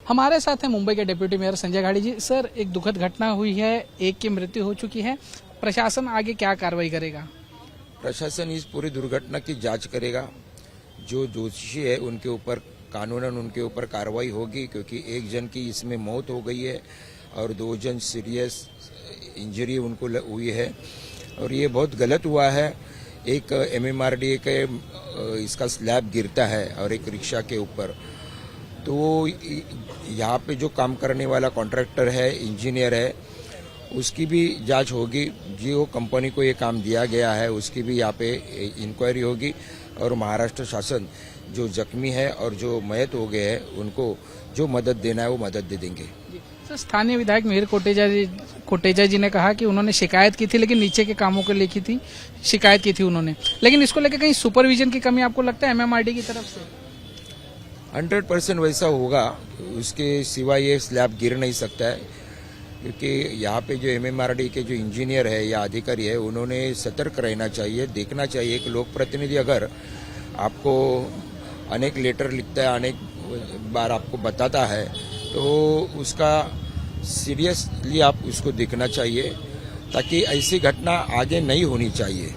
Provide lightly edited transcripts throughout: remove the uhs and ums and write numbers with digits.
हमारे साथ हैं मुंबई के डिप्टी मेयर संजय गाड़ी जी। सर, एक दुखद घटना हुई है, एक की मृत्यु हो चुकी है, प्रशासन आगे क्या कार्रवाई करेगा? प्रशासन इस पूरी दुर्घटना की जांच करेगा। जो दोषी है उनके ऊपर कानूनन उनके ऊपर कार्रवाई होगी, क्योंकि एक जन की इसमें मौत हो गई है और 2 जन सीरियस इंजरी उनको हुई है और ये बहुत गलत हुआ है। एक MMRDA के इसका स्लैब गिरता है और एक रिक्शा के ऊपर, तो यहाँ पे जो काम करने वाला कॉन्ट्रैक्टर है, इंजीनियर है, उसकी भी जांच होगी। जो कंपनी को ये काम दिया गया है उसकी भी यहाँ पे इंक्वायरी होगी और महाराष्ट्र शासन जो जख्मी है और जो मयत हो गए हैं उनको जो मदद देना है वो मदद दे देंगे। सर, स्थानीय विधायक मिहिर कोटेचा जी ने कहा कि उन्होंने शिकायत की थी, लेकिन नीचे के कामों को लेकर थी, शिकायत की थी उन्होंने, लेकिन इसको लेकर कहीं सुपरविजन की कमी आपको लगता है MMRDA की तरफ से? 100% वैसा होगा, उसके सिवा ये स्लैब गिर नहीं सकता है, क्योंकि यहाँ पे जो MMRDA के जो इंजीनियर है या अधिकारी है उन्होंने सतर्क रहना चाहिए, देखना चाहिए। एक लोक प्रतिनिधि अगर आपको अनेक लेटर लिखता है, अनेक बार आपको बताता है, तो उसका सीरियसली आप उसको देखना चाहिए, ताकि ऐसी घटना आगे नहीं होनी चाहिए।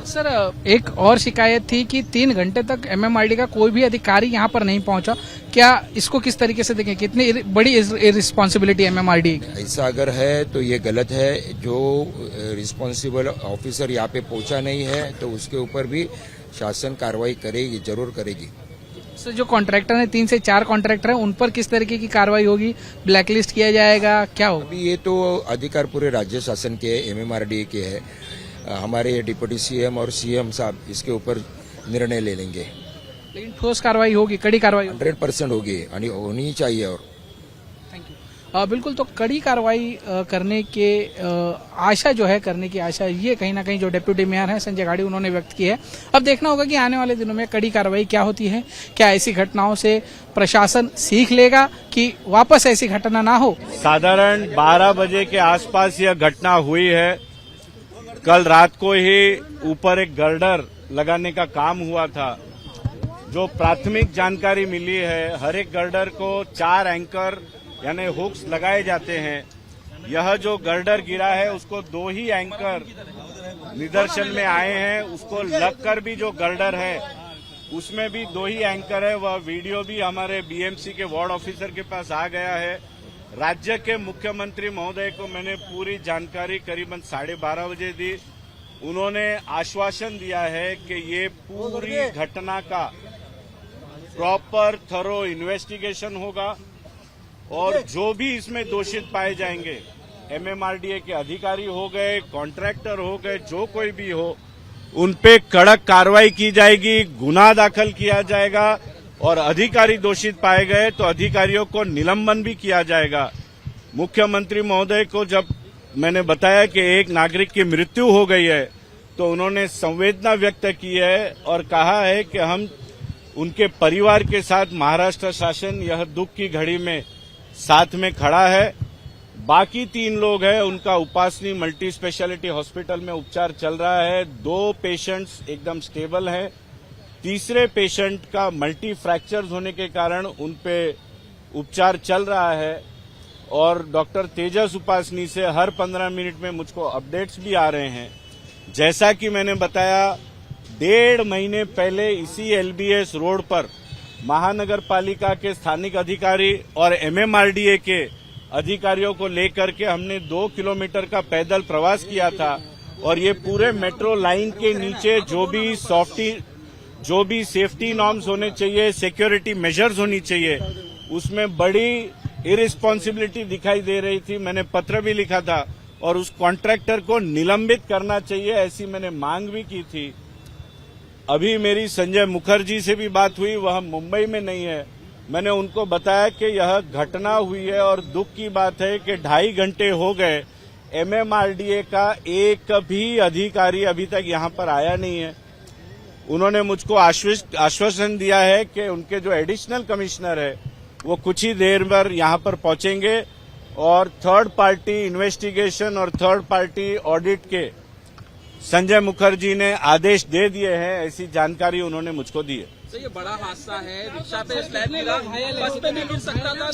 सर, एक और शिकायत थी कि 3 घंटे तक MMRDA का कोई भी अधिकारी यहाँ पर नहीं पहुंचा। क्या इसको किस तरीके से देखें, कितनी बड़ी रिस्पॉन्सिबिलिटी MMRDA की? ऐसा अगर है तो ये गलत है। जो रिस्पॉन्सिबल ऑफिसर यहाँ पे पहुंचा नहीं है तो उसके ऊपर भी शासन कार्रवाई करेगी, जरूर करेगी। सर, जो कॉन्ट्रैक्टर है, 3 से 4 कॉन्ट्रैक्टर हैं, उन पर किस तरीके की कार्रवाई होगी? ब्लैकलिस्ट किया जाएगा, क्या होगा? अभी ये तो अधिकार पूरे राज्य शासन के MMRDA के है। हमारे डिप्टी CM और CM साहब इसके ऊपर निर्णय ले लेंगे। लेकिन ठोस कार्रवाई होगी, कड़ी कार्रवाई 100% होगी, होनी चाहिए। और थैंक यू। बिल्कुल, तो कड़ी कार्रवाई करने के आशा जो है, करने की आशा ये कहीं ना कहीं जो डिप्टी मेयर हैं संजय गाड़ी, उन्होंने व्यक्त की है। अब देखना होगा कि आने वाले दिनों में कड़ी कार्रवाई क्या होती है। क्या ऐसी घटनाओं से प्रशासन सीख लेगा कि वापस ऐसी घटना ना हो? साधारण 12 बजे के आसपास यह घटना हुई है। कल रात को ही ऊपर एक गर्डर लगाने का काम हुआ था। जो प्राथमिक जानकारी मिली है, हर एक गर्डर को 4 एंकर यानी हुक्स लगाए जाते हैं। यह जो गर्डर गिरा है उसको 2 ही एंकर निदर्शन में आए हैं। उसको लगकर भी जो गर्डर है उसमें भी 2 ही एंकर है। वह वीडियो भी हमारे BMC के वार्ड ऑफिसर के पास आ गया है। राज्य के मुख्यमंत्री महोदय को मैंने पूरी जानकारी करीबन 12:30 बजे दी। उन्होंने आश्वासन दिया है कि ये पूरी घटना का प्रॉपर थरो इन्वेस्टिगेशन होगा और जो भी इसमें दोषित पाए जाएंगे, MMRDA के अधिकारी हो गए, कॉन्ट्रैक्टर हो गए, जो कोई भी हो, उन पे कड़क कार्रवाई की जाएगी, गुनाह दाखिल किया जाएगा और अधिकारी दोषित पाए गए तो अधिकारियों को निलंबन भी किया जाएगा। मुख्यमंत्री महोदय को जब मैंने बताया कि एक नागरिक की मृत्यु हो गई है तो उन्होंने संवेदना व्यक्त की है और कहा है कि हम उनके परिवार के साथ, महाराष्ट्र शासन यह दुख की घड़ी में साथ में खड़ा है। बाकी 3 लोग हैं, उनका उपासनी मल्टी स्पेशलिटी हॉस्पिटल में उपचार चल रहा है। 2 पेशेंट्स एकदम स्टेबल हैं। तीसरे पेशेंट का मल्टी फ्रैक्चर्स होने के कारण उन पे उपचार चल रहा है और डॉक्टर तेजस उपासनी से हर 15 मिनट में मुझको अपडेट्स भी आ रहे हैं। जैसा कि मैंने बताया, 1.5 महीने पहले इसी LBS रोड पर महानगर पालिका के स्थानिक अधिकारी और MMRDA के अधिकारियों को लेकर के हमने 2 किलोमीटर का पैदल प्रवास किया था और ये पूरे मेट्रो लाइन के नीचे जो भी सेफ्टी नॉर्म्स होने चाहिए, सिक्योरिटी मेजर्स होनी चाहिए, उसमें बड़ी इरिस्पॉन्सिबिलिटी दिखाई दे रही थी। मैंने पत्र भी लिखा था और उस कॉन्ट्रैक्टर को निलंबित करना चाहिए, ऐसी मैंने मांग भी की थी। अभी मेरी संजय मुखर्जी से भी बात हुई, वह मुंबई में नहीं है। मैंने उनको बताया कि यह घटना हुई है और दुख की बात है कि 2.5 घंटे हो गए, MMRDA का एक भी अधिकारी अभी तक यहां पर आया नहीं है। उन्होंने मुझको आश्वासन दिया है कि उनके जो एडिशनल कमिश्नर है वो कुछ ही देर में यहां पर पहुंचेंगे और थर्ड पार्टी इन्वेस्टिगेशन और थर्ड पार्टी ऑडिट के संजय मुखर्जी ने आदेश दे दिए हैं, ऐसी जानकारी उन्होंने मुझको दी है। तो ये बड़ा हादसा है, रिक्शा पे स्लैब गिरा, बस पे नहीं गिर सकता था।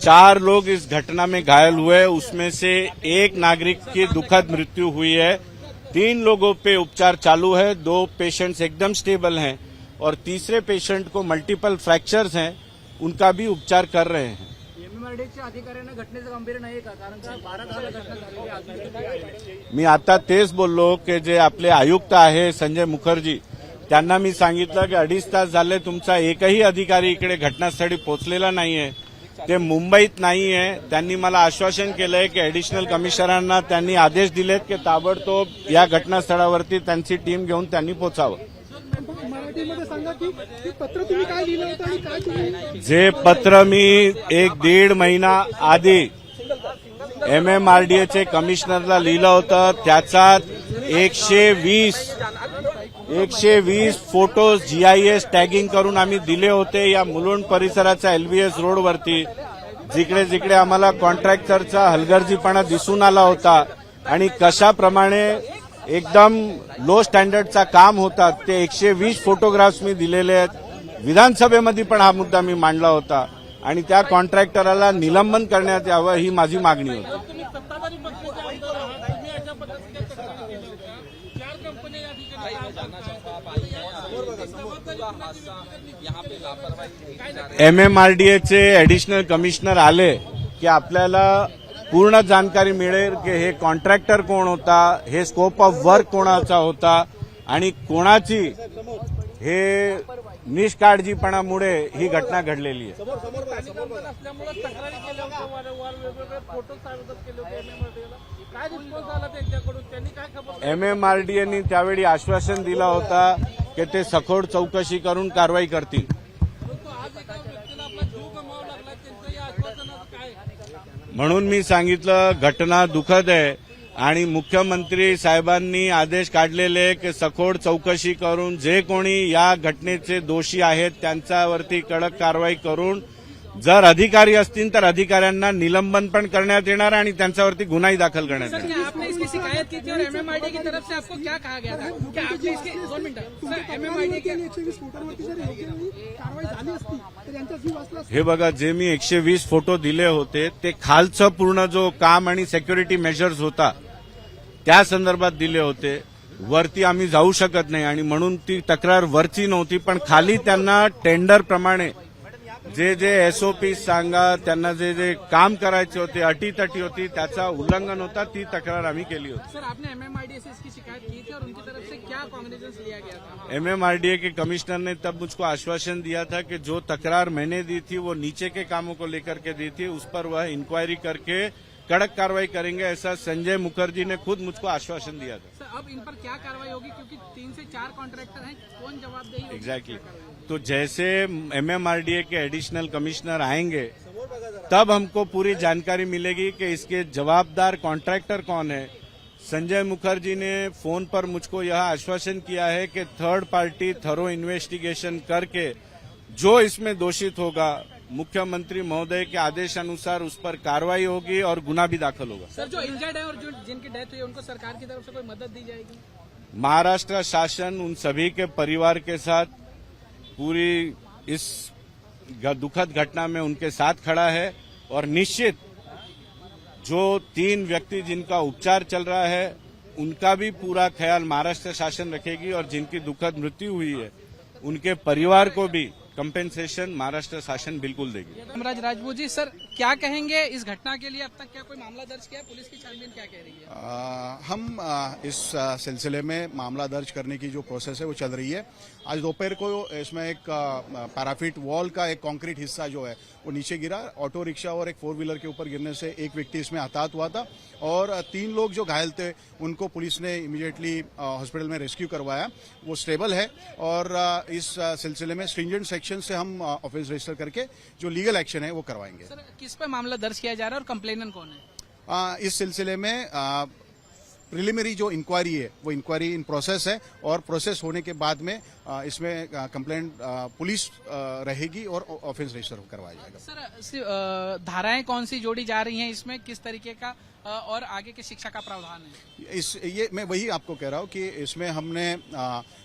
चार लोग इस घटना में घायल हुए, उसमें से एक नागरिक की दुखद मृत्यु हुई है। 3 लोगों पे उपचार चालू है, 2 पेशेंट्स एकदम स्टेबल हैं और तीसरे पेशेंट को मल्टीपल फ्रॅक्चर्स हैं, उनका भी उपचार कर रहे हैं। एमएमआरडीएच्या अधिकाऱ्यांना घटनेचं गांभीर्य नाही का? कारण का 12 घटना झालेली आहे. मी आता तेच बोललो की जे आपले आयुक्त आहे संजय मुखर्जी, त्यांना मी सांगितलं की 2.5 तास झाले तुमचा एकही अधिकारी इकडे घटनास्थळी पोहोचलेला नाहीये, ते मुंबईत नाहीये. त्यांनी मला आश्वासन केलंय की ऍडिशनल कमिशनरांना त्यांनी आदेश दिलेत की ताबडतोब या घटनास्थळावरती त्यांची टीम घेऊन त्यांनी पोहोचावं. मराठीमध्ये सांगा की पत्र तुम्ही काय लिहिलं होतं आणि काय तुम्ही जे पत्र मी 1-1.5 महिना आधी एमएमआरडीएचे कमिशनरला लिहिलं होतं, त्याच्यात 120 फोटोज जीआयएस टॅगिंग करून आम्ही दिले होते या मुलुंड परिसराच्या एलबीएस रोडवरती, जिकडे जिकडे आम्हाला कॉन्ट्रॅक्टरचा हलगर्जीपणा दिसून आला होता आणि कशाप्रमाणे एकदम लो स्टँडर्डचा काम होता, ते 120 फोटोग्राफ्स मी दिलेले आहेत. विधानसभेमध्ये पण हा मुद्दा मी मांडला होता आणि त्या कॉन्ट्रॅक्टरला निलंबन करण्यात यावं ही माझी मागणी होती. तुम्ही सत्ताधारी पक्षाचे आमदार आहात, तुम्ही अशा पद्धतीने तक्रार केली होती. 4 कंपन्या या ठिकाणी यहाँ पे लापरवाही. एमएमआरडीएचे ऍडिशनल कमिशनर आले की आपल्याला पूर्ण जानकारी मिळेल की हे कॉन्ट्रॅक्टर कोण होता, हे स्कोप ऑफ वर्क कोणाचा होता आणि कोणाची हे निष्काळजीपणामुळे ही घटना घडलेली आहे. असल्यामुळे तक्रारी केल्या होत्या, वारंवार वेगवेगळे फोटो सादर केले होते एमएमआरडीएला. काय रिस्पॉन्स आला त्यांच्याकडून, त्यांनी काय खबर? एमएमआरडीएने त्यावेळी आश्वासन दिला होता की ते सखोल चौकशी करून कारवाई करतील. परंतु आज एका व्यक्तीला आपला जीव गमावा लागला, त्यांचं या आश्वासनाचं काय? म्हणून मी सांगितलं घटना दुःखद आहे आणि मुख्यमंत्री साहेबांनी आदेश काढलेले की सखोल चौकशी करून जे कोणी या घटनेचे दोषी आहेत त्यांच्यावरती कडक कारवाई करून जर अधिकारी असतील तर अधिकाऱ्यांना निलंबन पण करण्यात येणार आणि त्यांच्यावरती गुन्हाही दाखल करण्यात येणार. सर, आपने इसकी शिकायत की थी और एमएमआरडी की तरफ से आपको क्या कहा गया था कि आपने इसके 2 मिनट सर एमएमआरडी के 120 फोटोवरती जर योग्य कारवाई झाली असती तर यांचा जीव वाचला असता. हे बघा, जे मी 120 फोटो दिले होते ते खालचं पूर्ण जो काम आणि सिक्युरिटी मेजर्स होता त्या संदर्भात दिले होते. वरती आम्ही जाऊ शकत नाही आणि म्हणून ती तक्रार वरची नव्हती, पण खाली त्यांना टेंडर प्रमाणे जे जे एसओपी सांगा त्यांना जे जे काम करायचे होते, अटीतटी होती, त्याचा उल्लंघन होता, ती तक्रार आम्ही केली होती. सर आपने एमएमआरडी से इसकी शिकायत की थी और उनकी तरफ से क्या कॉग्निजेंस लिया गया था? एमएमआरडीए के कमिश्नर ने तब मुझको आश्वासन दिया था कि जो तकरार मैंने दी थी वो नीचे के कामों को लेकर के दी थी, उस पर वह इंक्वायरी करके कड़क कार्रवाई करेंगे, ऐसा संजय मुखर्जी ने खुद मुझको आश्वासन दिया था. सर अब इन पर क्या कार्रवाई होगी, क्योंकि 3 से 4 कॉन्ट्रैक्टर हैं, कौन जवाबदेही होगी? एग्जैक्टली. तो जैसे एमएमआरडीए के एडिशनल कमिश्नर आएंगे तब हमको पूरी जानकारी मिलेगी कि इसके जवाबदार कॉन्ट्रैक्टर कौन है. संजय मुखर्जी ने फोन पर मुझको यह आश्वासन किया है कि थर्ड पार्टी थरो इन्वेस्टिगेशन करके जो इसमें दोषित होगा मुख्यमंत्री महोदय के आदेशानुसार उस पर कार्रवाई होगी और गुना भी दाखल होगा. सर जो इंजर्ड है और जो जिनकी डेथ हुई है उनको सरकार की तरफ से कोई मदद दी जाएगी? महाराष्ट्र शासन उन सभी के परिवार के साथ पूरी इस दुखद घटना में उनके साथ खड़ा है और निश्चित जो 3 व्यक्ति जिनका उपचार चल रहा है उनका भी पूरा ख्याल महाराष्ट्र शासन रखेगी और जिनकी दुखद मृत्यु हुई है उनके परिवार को भी कंपेंसेशन महाराष्ट्र शासन बिल्कुल देगी. रामराज राजपूत जी, सर क्या कहेंगे इस घटना के लिए? अब तक क्या कोई मामला दर्ज किया? पुलिस की छानबीन क्या कह रही है? हम इस सिलसिले में मामला दर्ज करने की जो प्रोसेस है वो चल रही है. आज दोपहर को इसमें एक पैराफिट वॉल का एक कंक्रीट हिस्सा जो है वो नीचे गिरा. ऑटो रिक्शा और एक 4 व्हीलर के ऊपर गिरने से एक व्यक्ति इसमें हताहत हुआ था और 3 लोग जो घायल थे उनको पुलिस ने इमीडिएटली हॉस्पिटल में रेस्क्यू करवाया. वो स्टेबल है और इस सिलसिले में स्ट्रिंजेंट सेक्शन से हम ऑफेंस रजिस्टर करके जो लीगल एक्शन है वो करवाएंगे. सर किस पे मामला दर्ज किया जा रहा है और कंप्लेनर कौन है? इस सिलसिले में प्रिलिमिनरी जो इंक्वायरी है वो इंक्वायरी इन प्रोसेस है और प्रोसेस होने के बाद में इसमें कंप्लेंट पुलिस रहेगी और ऑफेंस रजिस्टर करवाया जाएगा। सर धाराएं कौन सी जोड़ी जा रही हैं इसमें, किस तरीके का और आगे की शिक्षा का प्रावधान है? ये मैं वही आपको कह रहा हूँ कि इसमें हमने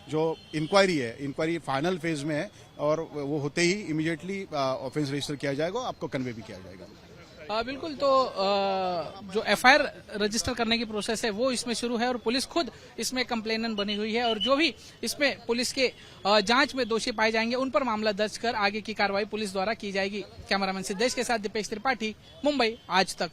जो इंक्वायरी है, इंक्वायरी फाइनल फेज में है और वो होते ही इमीडिएटली ऑफेंस रजिस्टर किया जाएगा और आपको कन्वे भी किया जाएगा। बिल्कुल, तो जो एफआईआर रजिस्टर करने की प्रोसेस है वो इसमें शुरू है और पुलिस खुद इसमें कंप्लेनेंट बनी हुई है और जो भी इसमें पुलिस के जांच में दोषी पाए जाएंगे उन पर मामला दर्ज कर आगे की कार्रवाई पुलिस द्वारा की जाएगी। कैमरामैन सिद्धेश के साथ दीपेश त्रिपाठी, मुंबई आज तक।